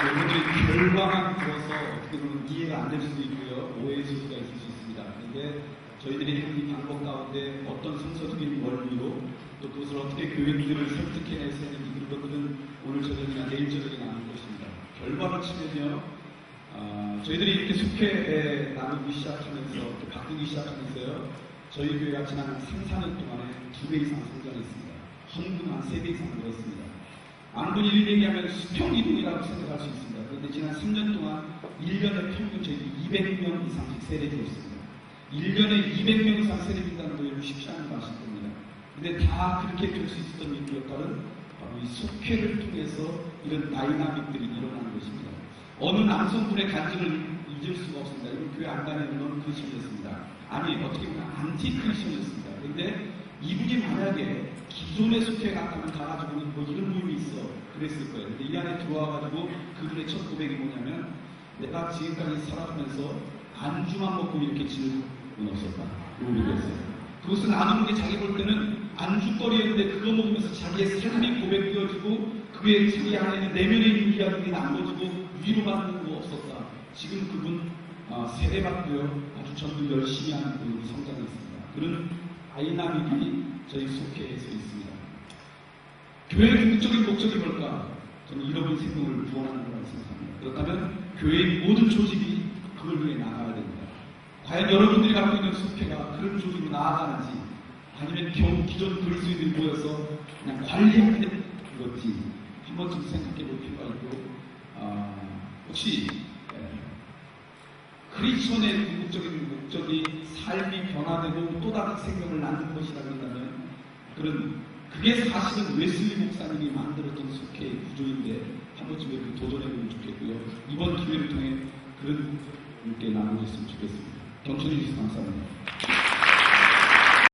여러분들이 결과만 들어서 어떻게 보면 이해가 안 될 수도 있고요. 오해의 소지가 있을 수 있습니다. 그런데 저희들이 이 방법 가운데 어떤 성서적인 원리로 또 그것을 어떻게 교인들을 설득해내서 하는지 그런 것들은 오늘 저녁이나 내일 저녁에 나눌 것입니다. 결과로 치면요. 저희들이 이렇게 속회에 나누기 시작하면서 또 바꾸기 시작하면서요. 저희 교회가 지난 3-4년 동안에 2배 이상 성장했습니다. 헌금 한 3배 이상 늘었습니다. 아무리 일 얘기하면 수평 이동이라고 생각할 수 있습니다. 그런데 지난 3년 동안 1년에 평균 저희 200명 이상씩 세례되었습니다. 1년에 200명 이상 세례된다는 거 쉽지 않은 것일 겁니다. 근데 다 그렇게 될 수 있었던 이 역할은 바로 이 속회를 통해서 이런 다이나믹들이 일어나는 것입니다. 어느 남성분의 간증을 잊을 수가 없습니다. 이건 교회 안 다니는 건 크리스천이었습니다. 아니 어떻게 보면 안티 크리스천이었습니다. 그런데 이분이 만약에 기존의 속회 같다면 가가지고는 뭐 이런 모임이 있어 그랬을 거예요. 근데 이 안에 들어와가지고 그들의 첫 고백이 뭐냐면 내가 지금까지 살아가면서 안주만 먹고 이렇게 지낼 건 없었다. 고백이었어요. 그것은 나누는 게 자기 볼 때는 안주거리였는데 그거 먹으면서 자기의 삶이 고백되어지고 그게 자기 안에 있는 내면에 있는 이야기가 나눠지고 위로받는 거 없었다. 지금 그분 세대받고요. 아주 전도 열심히 하는 분으로 성장했습니다. 그런 아이나믹이 저희 속회에서 있습니다. 교회의 궁극적인 목적이 뭘까? 저는 잃어버린 생명을 구원하는 거라고 생각합니다. 그렇다면 교회의 모든 조직이 그걸 위해 나가야 됩니다. 과연 여러분들이 갖고 있는 속회가 그런 조직으로 나아가는지 아니면 겨우 기존 그리스도인들이 모여서 그냥 관리하는 건지 한 번쯤 생각해 볼 필요가 있고 혹시 크리스천의 궁극적인 목적이 삶이 변화되고 또 다른 생명을 낳는 것이라고 한다면 그게 사실은 웨슬리 목사님이 만들었던 속회의 구조인데 한 번쯤 이렇게 도전해보면 좋겠고요. 이번 기회를 통해 그런 분께 나누셨으면 좋겠습니다. 경청해 주셔서 감사합니다.